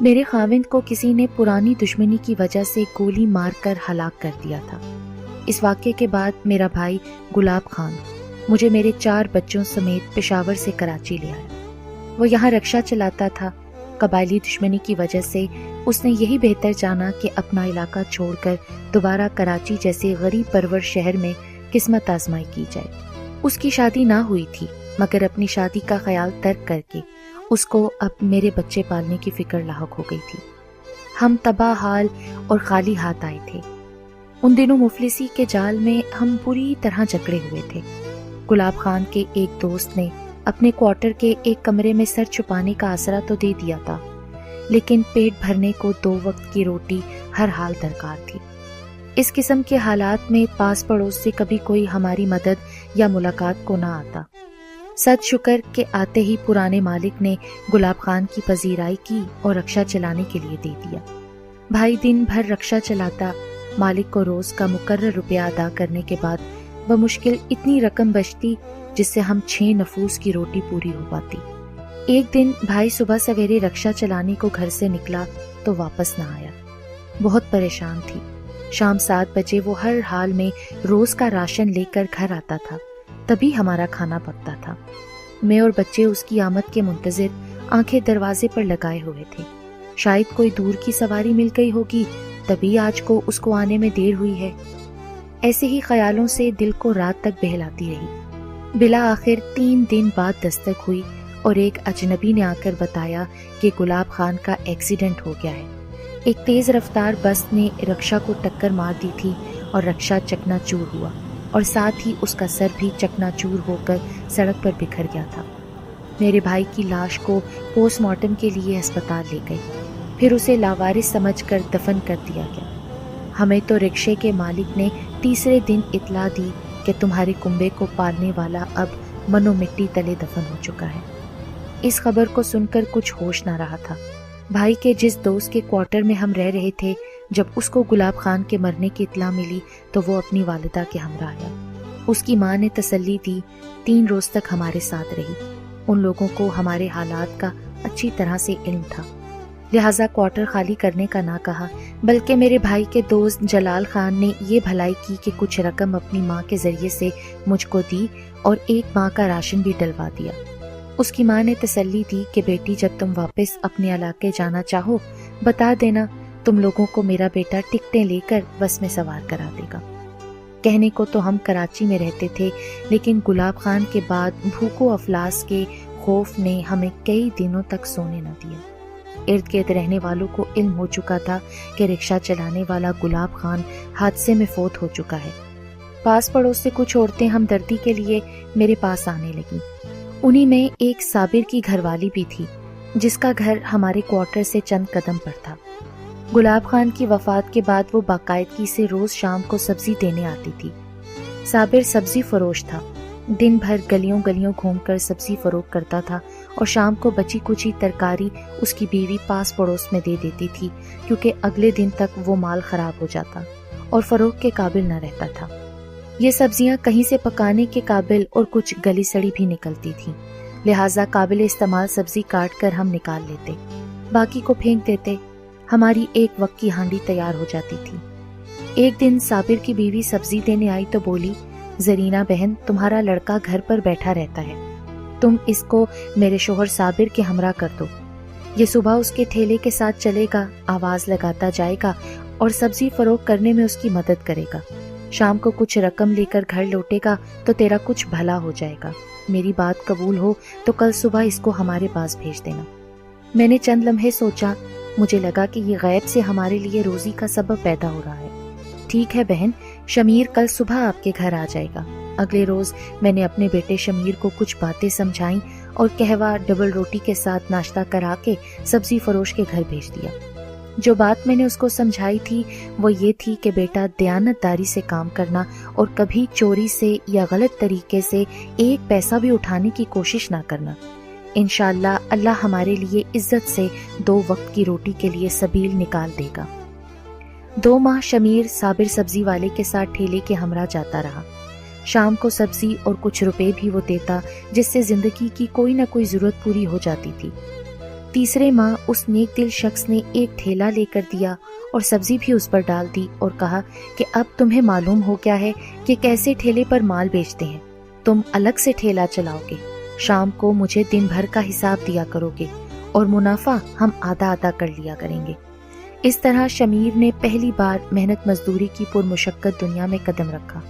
میرے خاوند کو کسی نے پرانی دشمنی کی وجہ سے گولی مار کر ہلاک کر دیا تھا۔ اس واقعے کے بعد میرا بھائی گلاب خان مجھے میرے 4 بچوں سمیت پشاور سے کراچی لے آیا۔ وہ یہاں رکشہ چلاتا تھا۔ قبائلی دشمنی کی وجہ سے اس نے یہی بہتر جانا کہ اپنا علاقہ چھوڑ کر دوبارہ کراچی جیسے غریب پرور شہر میں قسمت آزمائی کی جائے۔ اس کی شادی نہ ہوئی تھی، مگر اپنی شادی کا خیال ترک کر کے اس کو اب میرے بچے پالنے کی فکر لاحق ہو گئی تھی۔ ہم تباہ حال اور خالی ہاتھ آئے تھے۔ ان دنوں مفلسی کے جال میں ہم پوری طرح جکڑے ہوئے تھے۔ گلاب خان کے ایک دوست نے اپنے کوارٹر کے ایک کمرے میں سر چھپانے کا آسرا تو دے دیا تھا، لیکن پیٹ بھرنے کو 2 وقت کی روٹی ہر حال درکار تھی۔ اس قسم کے حالات میں پاس پڑوس سے کبھی کوئی ہماری مدد یا ملاقات کو نہ آتا۔ صد شکر کہ آتے ہی پرانے مالک نے گلاب خان کی پذیرائی کی اور رکشہ چلانے کے لیے دے دیا۔ بھائی دن بھر رکشہ چلاتا، مالک کو روز کا مقرر روپیہ ادا کرنے کے بعد بمشکل اتنی رقم بچتی جس سے ہم 6 نفوس کی روٹی پوری ہو پاتی۔ ایک دن بھائی صبح سویرے رکشہ چلانے کو گھر سے نکلا تو واپس نہ آیا۔ بہت پریشان تھی۔ شام 7 بجے وہ ہر حال میں روز کا راشن لے کر گھر آتا تھا، تبھی ہمارا کھانا پکتا تھا۔ میں اور بچے اس کی آمد کے منتظر آنکھیں دروازے پر لگائے ہوئے تھے۔ شاید کوئی دور کی سواری مل گئی ہوگی، تبھی آج کو اس کو آنے میں دیر ہوئی ہے۔ ایسے ہی خیالوں سے دل کو رات تک بہلاتی رہی۔ بالآخر 3 دن بعد دستک ہوئی اور ایک اجنبی نے آ کر بتایا کہ گلاب خان کا ایکسیڈنٹ ہو گیا ہے۔ ایک تیز رفتار بس نے رکشہ کو ٹکر مار دی تھی اور رکشہ چکنا چور ہوا، اور ساتھ ہی اس کا سر بھی چکنا چور ہو کر سڑک پر بکھر گیا تھا۔ میرے بھائی کی لاش کو پوسٹ مارٹم کے لیے ہسپتال لے گئی، پھر اسے لاوارث سمجھ کر دفن کر دیا گیا۔ ہمیں تو رکشے کے مالک نے تیسرے دن اطلاع دی کہ تمہارے کنبے کو پالنے والا اب من و مٹی تلے دفن ہو چکا ہے۔ اس خبر کو سن کر کچھ ہوش نہ رہا تھا۔ بھائی کے جس دوست کے کوارٹر میں ہم رہ رہے تھے، جب اس کو گلاب خان کے مرنے کی اطلاع ملی تو وہ اپنی والدہ کے ہمراہ آیا۔ اس کی ماں نے تسلی دی، 3 روز تک ہمارے ساتھ رہی۔ ان لوگوں کو ہمارے حالات کا اچھی طرح سے علم تھا، لہٰذا کوارٹر خالی کرنے کا نہ کہا، بلکہ میرے بھائی کے دوست جلال خان نے یہ بھلائی کی کہ کچھ رقم اپنی ماں کے ذریعے سے مجھ کو دی اور 1 ماہ کا راشن بھی ڈلوا دیا۔ اس کی ماں نے تسلی دی کہ بیٹی جب تم واپس اپنے علاقے جانا چاہو بتا دینا، تم لوگوں کو میرا بیٹا ٹکٹیں لے کر بس میں سوار کرا دے گا۔ کہنے کو تو ہم کراچی میں رہتے تھے، لیکن گلاب خان کے بعد بھوک و افلاس کے خوف نے ہمیں کئی دنوں تک سونے نہ دیا۔ ارد گرد رہنے والوں کو علم ہو چکا تھا کہ رکشہ چلانے والا گلاب خان حادثے میں فوت ہو چکا ہے۔ پاس پڑوس سے کچھ عورتیں ہمدردی کے لیے میرے پاس آنے لگیں۔ انہی میں ایک صابر کی گھر والی بھی تھی، جس کا گھر ہمارے کوارٹر سے چند قدم پر تھا۔ گلاب خان کی وفات کے بعد وہ باقاعدگی سے روز شام کو سبزی دینے آتی تھی۔ صابر سبزی فروش تھا، دن بھر گلیوں گلیوں گھوم کر سبزی فروخت کرتا تھا اور شام کو بچی کچی ترکاری اس کی بیوی پاس پڑوس میں دے دیتی تھی، کیونکہ اگلے دن تک وہ مال خراب ہو جاتا اور فروخت کے قابل نہ رہتا تھا۔ یہ سبزیاں کہیں سے پکانے کے قابل اور کچھ گلی سڑی بھی نکلتی تھیں، لہٰذا قابل استعمال سبزی کاٹ کر ہم نکال لیتے، باقی کو پھینک دیتے۔ ہماری ایک وقت کی ہانڈی تیار ہو جاتی تھی۔ ایک دن صابر کی بیوی سبزی دینے آئی تو بولی، زرینہ بہن، تمہارا لڑکا گھر پر بیٹھا رہتا ہے، تم اس کو میرے شوہر صابر کے ہمراہ کر دو۔ یہ صبح اس کے ٹھیلے کے ساتھ چلے گا، آواز لگاتا جائے گا اور سبزی فروخت کرنے میں اس کی مدد کرے گا۔ شام کو کچھ رقم لے کر گھر لوٹے گا تو تیرا کچھ بھلا ہو جائے گا۔ میری بات قبول ہو تو کل صبح اس کو ہمارے پاس بھیج دینا۔ میں نے چند لمحے سوچا، مجھے لگا کہ یہ غیب سے ہمارے لیے روزی کا سبب پیدا ہو رہا ہے۔ ٹھیک ہے بہن، شمیر کل صبح آپ کے گھر آ جائے گا۔ اگلے روز میں نے اپنے بیٹے شمیر کو کچھ باتیں سمجھائیں اور قہوہ ڈبل روٹی کے ساتھ ناشتہ کرا کے سبزی فروش کے گھر بھیج دیا۔ جو بات میں نے اس کو سمجھائی تھی وہ یہ تھی کہ بیٹا دیانت داری سے کام کرنا اور کبھی چوری سے یا غلط طریقے سے 1 پیسہ بھی اٹھانے کی کوشش نہ کرنا۔ انشاءاللہ اللہ ہمارے لیے عزت سے 2 وقت کی روٹی کے لیے سبیل نکال دے گا۔ 2 ماہ شمیر صابر سبزی والے کے ساتھ ٹھیلے کے ہمراہ جاتا رہا۔ شام کو سبزی اور کچھ روپے بھی وہ دیتا، جس سے زندگی کی کوئی نہ کوئی ضرورت پوری ہو جاتی تھی۔ تیسرے ماہ اس نیک دل شخص نے ایک ٹھیلا لے کر دیا اور سبزی بھی اس پر ڈال دی اور کہا کہ اب تمہیں معلوم ہو گیا ہے کہ کیسے ٹھیلے پر مال بیچتے ہیں، تم الگ سے ٹھیلا چلاؤ گے، شام کو مجھے دن بھر کا حساب دیا کرو گے اور منافع ہم آدھا آدھا کر لیا کریں گے۔ اس طرح شمیر نے پہلی بار محنت مزدوری کی پرمشقت دنیا میں قدم رکھا۔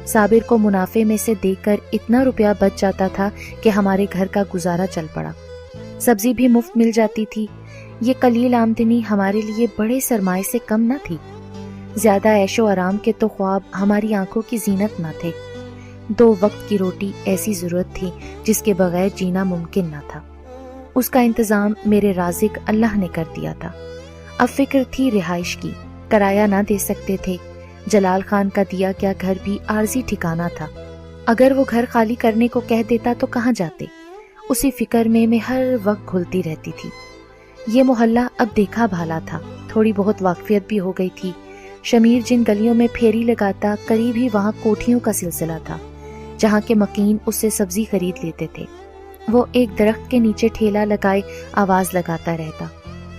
صابر کو منافع میں سے دے کر اتنا روپیہ بچ جاتا تھا کہ ہمارے گھر کا گزارا چل پڑا، سبزی بھی مفت مل جاتی تھی۔ یہ قلیل آمدنی ہمارے لیے بڑے سرمائے سے کم نہ تھی۔ زیادہ عیش و آرام کے تو خواب ہماری آنکھوں کی زینت نہ تھے۔ 2 وقت کی روٹی ایسی ضرورت تھی جس کے بغیر جینا ممکن نہ تھا۔ اس کا انتظام میرے رازق اللہ نے کر دیا تھا۔ اب فکر تھی رہائش کی، کرایہ نہ دے سکتے تھے۔ جلال خان کا دیا گیا گھر بھی عارضی ٹھکانہ تھا، اگر وہ گھر خالی کرنے کو کہہ دیتا تو کہاں جاتے؟ اسی فکر میں ہر وقت گھلتی رہتی تھی۔ یہ محلہ اب دیکھا بھالا تھا، تھوڑی بہت واقفیت بھی ہو گئی تھی۔ شمیر جن گلیوں میں پھیری لگاتا، قریب ہی وہاں کوٹھیوں کا سلسلہ تھا جہاں کے مکین اس سے سبزی خرید لیتے تھے۔ وہ ایک درخت کے نیچے ٹھیلا لگائے آواز لگاتا رہتا،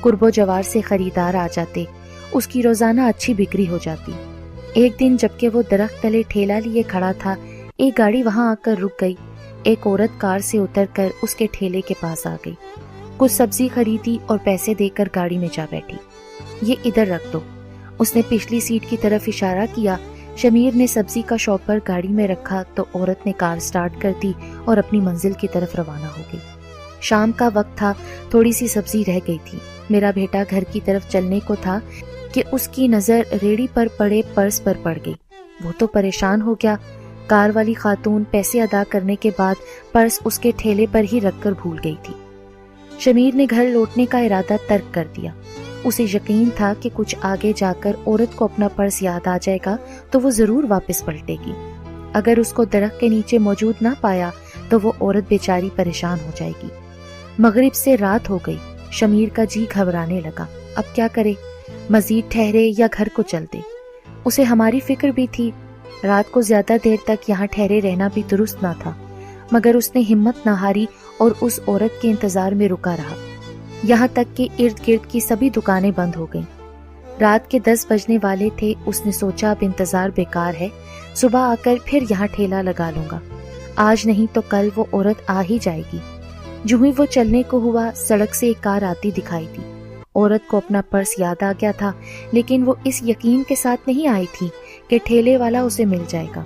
قرب و جوار سے خریدار آ جاتے، اس کی روزانہ اچھی بکری ہو جاتی۔ ایک دن جبکہ وہ درخت تلے ٹھیلا لیے کھڑا تھا، ایک گاڑی وہاں آ کر رک گئی۔ ایک عورت کار سے اتر کر اس کے ٹھیلے کے پاس آ گئی، کچھ سبزی خریدی اور پیسے دے کر گاڑی میں جا بیٹھی۔ یہ ادھر رکھ دو، اس نے پچھلی سیٹ کی طرف اشارہ کیا۔ شمیر نے سبزی کا شاپر گاڑی میں رکھا تو عورت نے کار سٹارٹ کر دی اور اپنی منزل کی طرف روانہ ہو گئی۔ شام کا وقت تھا، تھوڑی سی سبزی رہ گئی تھی۔ میرا بیٹا گھر کی طرف چلنے کو تھا کہ اس کی نظر ریڑھی پر پڑے پرس پر پڑ گئی۔ وہ تو پریشان ہو گیا۔ کار والی خاتون پیسے ادا کرنے کے بعد پرس اس کے ٹھیلے پر ہی رکھ کر بھول گئی تھی۔ شمیر نے گھر لوٹنے کا ارادہ ترک کر دیا۔ اسے یقین تھا کہ کچھ آگے جا کر عورت کو اپنا پرس یاد آ جائے گا تو وہ ضرور واپس پلٹے گی۔ اگر اس کو درخت کے نیچے موجود نہ پایا تو وہ عورت بیچاری پریشان ہو جائے گی۔ مغرب سے رات ہو گئی، شمیر کا جی گھبرانے لگا۔ اب کیا کرے؟ مزید ٹھہرے یا گھر کو چل دے؟ اسے ہماری فکر بھی تھی۔ رات کو زیادہ دیر تک یہاں ٹھہرے رہنا بھی درست نہ تھا، مگر اس نے ہمت نہ ہاری اور اس عورت کے انتظار میں رکا رہا، یہاں تک کہ ارد گرد کی سبھی دکانیں بند ہو گئیں۔ رات کے 10 بجنے والے تھے۔ اس نے سوچا اب انتظار بیکار ہے، صبح آ کر پھر یہاں ٹھیلا لگا لوں گا، آج نہیں تو کل وہ عورت آ ہی جائے گی۔ جو ہی وہ چلنے کو ہوا، سڑک سے ایک کار آتی دکھائی دی۔ عورت کو اپنا پرس یاد آ گیا تھا، لیکن وہ اس یقین کے ساتھ نہیں آئی تھی کہ ٹھیلے والا اسے مل جائے گا۔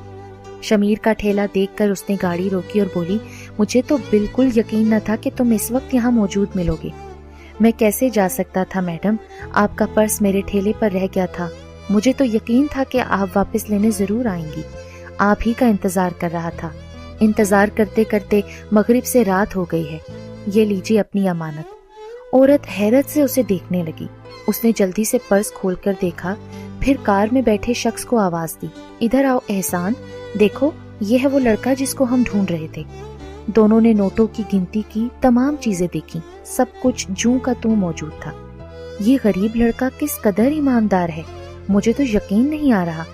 شمیر کا ٹھیلا دیکھ کر اس نے گاڑی روکی اور بولی، مجھے تو بالکل یقین نہ تھا کہ تم اس وقت یہاں موجود ملو گے۔ میں کیسے جا سکتا تھا میڈم، آپ کا پرس میرے ٹھیلے پر رہ گیا تھا، مجھے تو یقین تھا کہ آپ واپس لینے ضرور آئیں گی، آپ ہی کا انتظار کر رہا تھا۔ انتظار کرتے کرتے مغرب سے رات ہو گئی ہے، یہ لیجیے اپنی امانت۔ عورت حیرت سے اسے دیکھنے لگی۔ اس نے جلدی سے پرس کھول کر دیکھا، پھر کار میں بیٹھے شخص کو آواز دی، ادھر آؤ احسان، دیکھو یہ ہے وہ لڑکا جس کو ہم ڈھونڈ رہے تھے۔ دونوں نے نوٹوں کی گنتی کی، تمام چیزیں دیکھی، سب کچھ جوں کا توں موجود تھا۔ یہ غریب لڑکا کس قدر ایماندار ہے، مجھے تو یقین نہیں آ رہا۔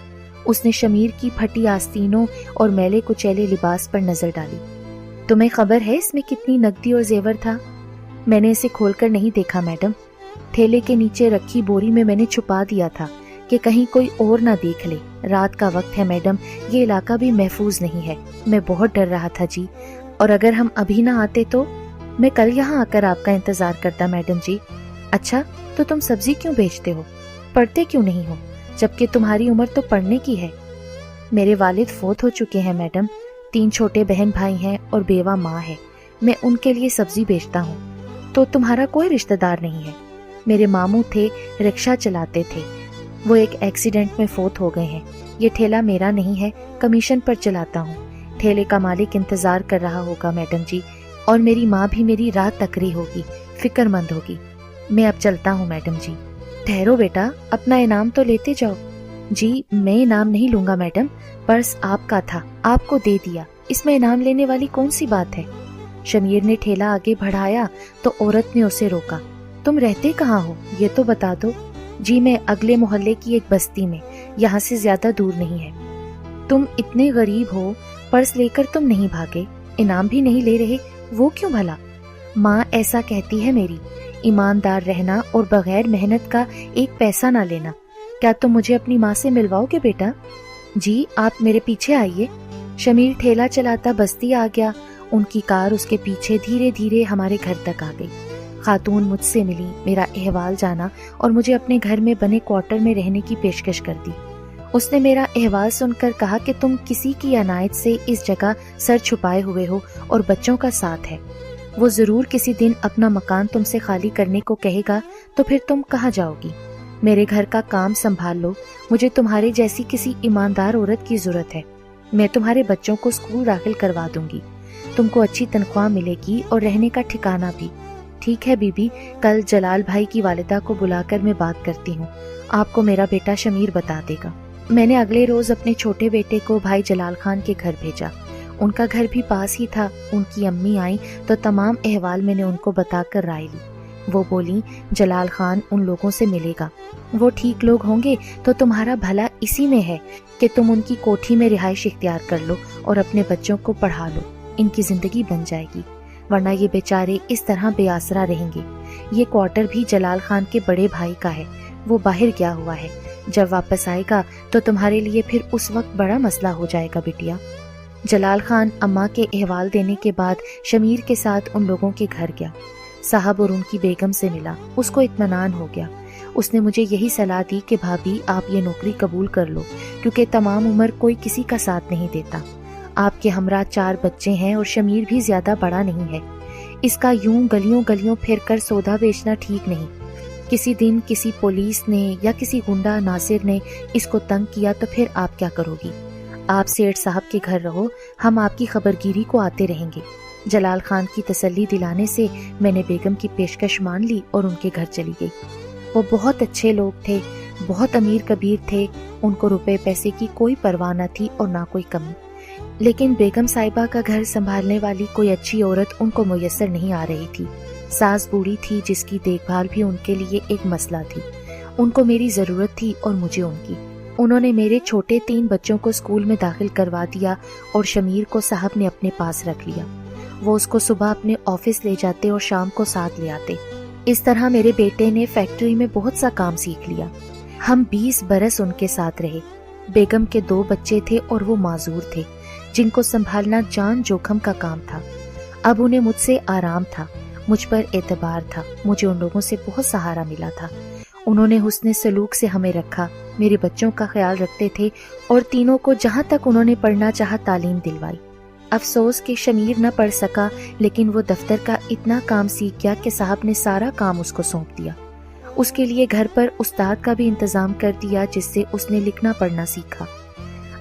اس نے شمیر کی پھٹی آستینوں اور میلے کچیلے لباس پر نظر ڈالی۔ تمہیں خبر ہے اس میں کتنی نقدی اور زیور تھا؟ میں نے اسے کھول کر نہیں دیکھا میڈم، ٹھیلے کے نیچے رکھی بوری میں نے چھپا دیا تھا کہ کہیں کوئی اور نہ دیکھ لے۔ رات کا وقت ہے میڈم، یہ علاقہ بھی محفوظ نہیں ہے، میں بہت ڈر رہا تھا جی، اور اگر ہم ابھی نہ آتے تو؟ میں کل یہاں آ کر آپ کا انتظار کرتا میڈم جی۔ اچھا تو تم سبزی کیوں بیچتے ہو، پڑھتے کیوں نہیں ہو، جبکہ تمہاری عمر تو پڑھنے کی ہے؟ میرے والد فوت ہو چکے ہیں میڈم، 3 چھوٹے بہن بھائی ہیں اور بیوہ ماں ہے، میں ان کے لیے سبزی بیچتا ہوں۔ تو تمہارا کوئی رشتہ دار نہیں ہے؟ میرے ماموں تھے، رکشہ چلاتے تھے، وہ ایک ایکسیڈنٹ میں فوت ہو گئے ہیں۔ یہ ٹھیلا میرا نہیں ہے، کمیشن پر چلاتا ہوں۔ ٹھیلے کا مالک انتظار کر رہا ہوگا میڈم جی، اور میری ماں بھی میری رات تکری ہوگی، فکر مند ہوگی۔ میں اب چلتا ہوں میڈم جی۔ ٹھہرو بیٹا، اپنا انعام تو لیتے جاؤ۔ جی میں انعام نہیں لوں گا میڈم، پرس آپ کا تھا، آپ کو دے دیا، اس میں انعام لینے والی کون سی بات ہے؟ شمیر نے ٹھیلا آگے بڑھایا تو عورت نے اسے روکا۔ تم رہتے کہاں ہو یہ تو بتا دو۔ جی میں اگلے محلے کی ایک بستی میں، یہاں سے زیادہ دور نہیں ہے۔ تم اتنے غریب ہو، پرس لے کر تم نہیں بھاگے، انعام بھی نہیں لے رہے، وہ کیوں بھلا؟ ماں ایسا کہتی ہے میری ایماندار رہنا اور بغیر محنت کا ایک پیسہ نہ لینا۔ کیا تم مجھے اپنی ماں سے ملواؤ گے بیٹا؟ جی، آپ میرے پیچھے آئیے۔ شمیر ٹھیلا چلاتا بستی آ گیا۔ ان کی کار اس کے پیچھے دھیرے دھیرے ہمارے گھر تک آ گئی۔ خاتون مجھ سے ملی، میرا احوال جانا اور مجھے اپنے گھر میں بنے کوارٹر میں رہنے کی پیشکش کر دی۔ اس نے میرا احوال سن کر کہا کہ تم کسی کی عنایت سے اس جگہ سر چھپائے ہوئے ہو اور بچوں کا ساتھ ہے۔ وہ ضرور کسی دن اپنا مکان تم سے خالی کرنے کو کہے گا تو پھر تم کہاں جاؤ گی؟ میرے گھر کا کام سنبھال لو، مجھے تمہارے جیسی کسی ایماندار عورت کی ضرورت ہے۔ میں تمہارے بچوں کو اسکول داخل کروا دوں گی، تم کو اچھی تنخواہ ملے گی اور رہنے کا ٹھکانہ بھی۔ ٹھیک ہے بی بی، کل جلال بھائی کی والدہ کو بلا کر میں بات کرتی ہوں، آپ کو میرا بیٹا شمیر بتا دے گا۔ میں نے اگلے روز اپنے چھوٹے بیٹے کو بھائی جلال خان کے گھر بھیجا۔ ان کا گھر بھی پاس ہی تھا۔ ان کی امی آئیں تو تمام احوال میں نے ان کو بتا کر رائے لی۔ وہ بولی جلال خان ان لوگوں سے ملے گا، وہ ٹھیک لوگ ہوں گے تو تمہارا بھلا اسی میں ہے کہ تم ان کی کوٹھی میں رہائش اختیار کر لو اور اپنے بچوں کو پڑھا لو، ان کی زندگی بن جائے گی، ورنہ یہ بیچارے اس طرح بے آسرا رہیں گے۔ یہ کوارٹر بھی جلال خان کے بڑے بھائی کا ہے، وہ باہر گیا ہوا ہے، جب واپس آئے گا تو تمہارے لیے پھر اس وقت بڑا مسئلہ ہو جائے گا بیٹیا۔ جلال خان اماں کے احوال دینے کے بعد شمیر کے ساتھ ان لوگوں کے گھر گیا۔ صاحب اور ان کی بیگم سے ملا، اس کو اطمینان ہو گیا۔ اس نے مجھے یہی صلاح دی کہ بھابھی آپ یہ نوکری قبول کر لو، کیونکہ تمام عمر کوئی کسی کا ساتھ نہیں دیتا۔ آپ کے ہمراہ 4 بچے ہیں اور شمیر بھی زیادہ بڑا نہیں ہے، اس کا یوں گلیوں گلیوں پھر کر سودا بیچنا ٹھیک نہیں۔ کسی دن کسی پولیس نے یا کسی گنڈا ناصر نے اس کو تنگ کیا تو پھر آپ کیا کرو گی؟ آپ سیٹھ صاحب کے گھر رہو، ہم آپ کی خبرگیری کو آتے رہیں گے۔ جلال خان کی تسلی دلانے سے میں نے بیگم کی پیشکش مان لی اور ان کے گھر چلی گئی۔ وہ بہت اچھے لوگ تھے، بہت امیر کبیر تھے، ان کو روپے پیسے کی کوئی پرواہ نہ تھی اور نہ کوئی کمی، لیکن بیگم صاحبہ کا گھر سنبھالنے والی کوئی اچھی عورت ان کو میسر نہیں آ رہی تھی۔ ساس بوڑھی تھی جس کی دیکھ بھال بھی ان کے لیے ایک مسئلہ تھی۔ ان کو میری ضرورت تھی اور مجھے ان کی۔ انہوں نے میرے چھوٹے 3 بچوں کو اسکول میں داخل کروا دیا اور شمیر کو صاحب نے اپنے پاس رکھ لیا۔ وہ اس کو صبح اپنے آفس لے جاتے اور شام کو ساتھ لے آتے۔ اس طرح میرے بیٹے نے فیکٹری میں بہت سا کام سیکھ لیا۔ ہم 20 برس ان کے ساتھ رہے۔ بیگم کے 2 بچے تھے اور وہ معذور تھے، جن کو سنبھالنا جان جوکھم کا کام تھا۔ اب انہیں مجھ سے آرام تھا، مجھ پر اعتبار تھا، مجھے ان لوگوں سے بہت سہارا ملا تھا۔ انہوں نے حسن سلوک سے ہمیں رکھا، میرے بچوں کا خیال رکھتے تھے اور تینوں کو جہاں تک انہوں نے پڑھنا چاہا تعلیم دلوائی۔ افسوس کہ شمیر نہ پڑھ سکا، لیکن وہ دفتر کا اتنا کام سیکھ گیا کہ صاحب نے سارا کام اس کو سونپ دیا۔ اس کے لیے گھر پر استاد کا بھی انتظام کر دیا جس سے اس نے لکھنا پڑھنا سیکھا۔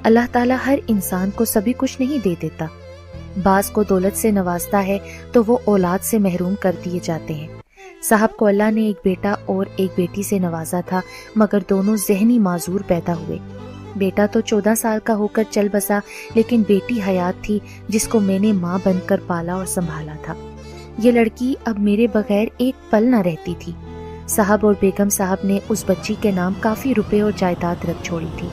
اللہ تعالیٰ ہر انسان کو سبھی کچھ نہیں دے دیتا، بعض کو دولت سے نوازتا ہے تو وہ اولاد سے محروم کر دیے جاتے ہیں۔ صاحب کو اللہ نے ایک بیٹا اور ایک بیٹی سے نوازا تھا، مگر دونوں ذہنی معذور پیدا ہوئے۔ بیٹا تو 14 سال کا ہو کر چل بسا، لیکن بیٹی حیات تھی جس کو میں نے ماں بن کر پالا اور سنبھالا تھا۔ یہ لڑکی اب میرے بغیر ایک پل نہ رہتی تھی۔ صاحب اور بیگم صاحب نے اس بچی کے نام کافی روپے اور جائیداد رکھ چھوڑی تھی۔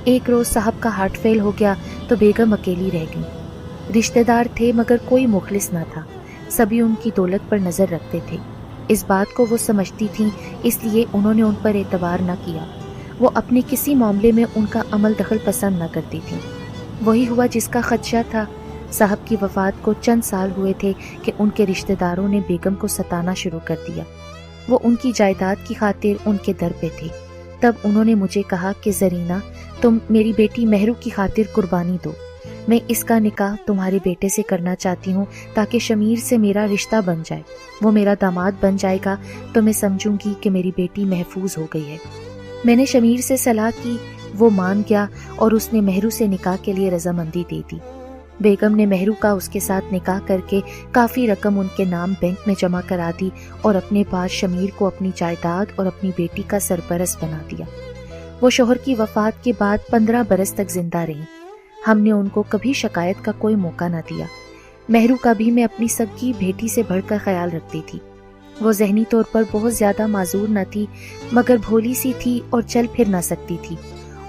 ایک روز صاحب کا ہارٹ فیل ہو گیا تو بیگم اکیلی رہ گئی۔ رشتہ دار تھے مگر کوئی مخلص نہ تھا، سبھی ان کی دولت پر نظر رکھتے تھے۔ اس بات کو وہ سمجھتی تھیں، اس لیے انہوں نے ان پر اعتبار نہ کیا۔ وہ اپنے کسی معاملے میں ان کا عمل دخل پسند نہ کرتی تھی۔ وہی ہوا جس کا خدشہ تھا۔ صاحب کی وفات کو چند سال ہوئے تھے کہ ان کے رشتہ داروں نے بیگم کو ستانا شروع کر دیا۔ وہ ان کی جائیداد کی خاطر ان کے در پہ تھے۔ تب انہوں نے مجھے کہا کہ زرینہ، تم میری بیٹی مہرو کی خاطر قربانی دو۔ میں اس کا نکاح تمہارے بیٹے سے کرنا چاہتی ہوں تاکہ شمیر سے میرا رشتہ بن جائے۔ وہ میرا داماد بن جائے گا تو میں سمجھوں گی کہ میری بیٹی محفوظ ہو گئی ہے۔ میں نے شمیر سے صلاح کی، وہ مان گیا اور اس نے مہرو سے نکاح کے لیے رضامندی دے دی۔ بیگم نے مہرو کا اس کے ساتھ نکاح کر کے کافی رقم ان کے نام بینک میں جمع کرا دی اور اپنے پاس شمیر کو اپنی جائیداد اور اپنی بیٹی کا سرپرست بنا دیا۔ وہ شوہر کی وفات کے بعد 15 برس تک زندہ رہی۔ ہم نے ان کو کبھی شکایت کا کوئی موقع نہ دیا۔ مہرو کا بھی میں اپنی سکی بیٹی سے بڑھ کر خیال رکھتی تھی۔ وہ ذہنی طور پر بہت زیادہ معذور نہ تھی، مگر بھولی سی تھی اور چل پھر نہ سکتی تھی۔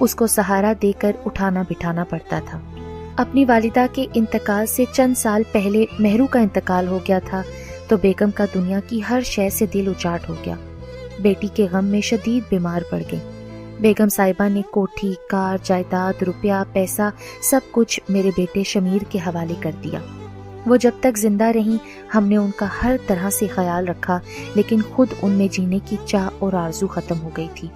اس کو سہارا دے کر اٹھانا بٹھانا پڑتا تھا۔ اپنی والدہ کے انتقال سے چند سال پہلے مہرو کا انتقال ہو گیا تھا۔ تو بیگم کا دنیا کی ہر شے سے دل اچاٹ ہو گیا۔ بیٹی کے غم میں شدید بیمار پڑ گئی۔ بیگم صاحبہ نے کوٹھی، کار، جائیداد، روپیہ، پیسہ سب کچھ میرے بیٹے شمیر کے حوالے کر دیا۔ وہ جب تک زندہ رہیں ہم نے ان کا ہر طرح سے خیال رکھا، لیکن خود ان میں جینے کی چاہ اور آرزو ختم ہو گئی تھی۔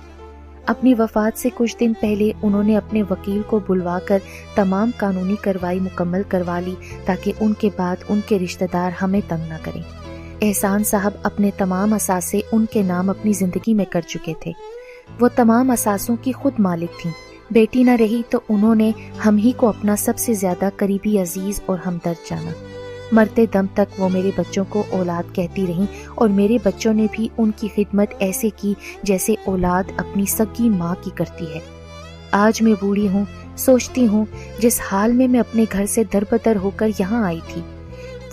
اپنی وفات سے کچھ دن پہلے انہوں نے اپنے وکیل کو بلوا کر تمام قانونی کارروائی مکمل کروا لی تاکہ ان کے بعد ان کے رشتہ دار ہمیں تنگ نہ کریں۔ احسان صاحب اپنے تمام اثاثے ان کے نام اپنی زندگی میں کر چکے تھے۔ وہ تمام اثاثوں کی خود مالک تھیں۔ بیٹی نہ رہی تو انہوں نے ہم ہی کو اپنا سب سے زیادہ قریبی عزیز اور ہمدرد جانا۔ مرتے دم تک وہ میرے بچوں کو اولاد کہتی رہیں اور میرے بچوں نے بھی ان کی خدمت ایسے کی جیسے اولاد اپنی سگی ماں کی کرتی ہے۔ آج میں بوڑھی ہوں، سوچتی ہوں جس حال میں میں اپنے گھر سے دربدر ہو کر یہاں آئی تھی،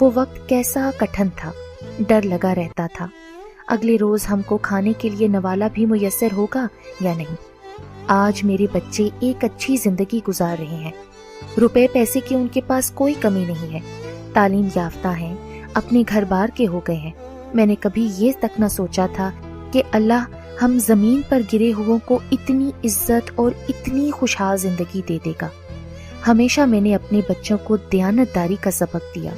وہ وقت کیسا کٹھن تھا۔ ڈر لگا رہتا تھا اگلے روز ہم کو کھانے کے لیے نوالا بھی میسر ہوگا یا نہیں۔ آج میرے بچے ایک اچھی زندگی گزار رہے ہیں، روپے پیسے کی ان کے پاس کوئی کمی نہیں ہے، تعلیم یافتہ ہیں، اپنے گھر بار کے ہو گئے ہیں۔ میں نے کبھی یہ تک نہ سوچا تھا کہ اللہ ہم زمین پر گرے ہوئوں کو اتنی عزت اور اتنی خوشحال زندگی دے دے گا۔ ہمیشہ میں نے اپنے بچوں کو دیانت داری کا سبق دیا،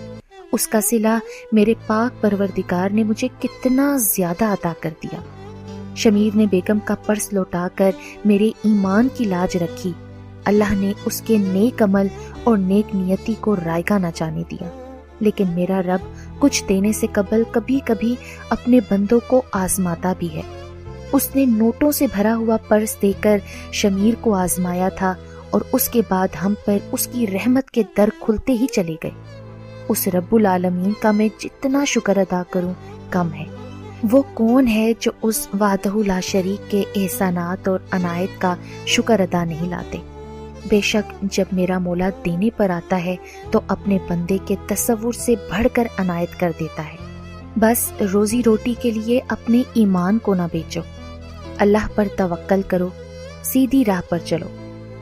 اس کا صلہ میرے پاک پروردگار نے مجھے کتنا زیادہ عطا کر دیا۔ شمیر نے بیگم کا پرس لوٹا کر میرے ایمان کی لاج رکھی۔ اللہ نے اس کے نیک عمل اور نیک نیتی کو رائگاں نہ جانے دیا، لیکن میرا رب کچھ دینے سے قبل کبھی کبھی اپنے بندوں کو آزماتا بھی ہے۔ اس نے نوٹوں سے بھرا ہوا پرس دے کر شمیر کو آزمایا تھا اور اس کے بعد ہم پر اس کی رحمت کے در کھلتے ہی چلے گئے۔ اس رب العالمین کا میں جتنا شکر ادا کروں کم ہے۔ وہ کون ہے جو اس وحدہ لا شریک کے احسانات اور عنایت کا شکر ادا نہیں لاتے؟ بے شک جب میرا مولا دینے پر آتا ہے تو اپنے بندے کے تصور سے بڑھ کر عنایت کر دیتا ہے۔ بس روزی روٹی کے لیے اپنے ایمان کو نہ بیچو، اللہ پر توکل کرو، سیدھی راہ پر چلو،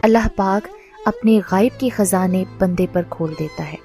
اللہ پاک اپنے غائب کے خزانے بندے پر کھول دیتا ہے۔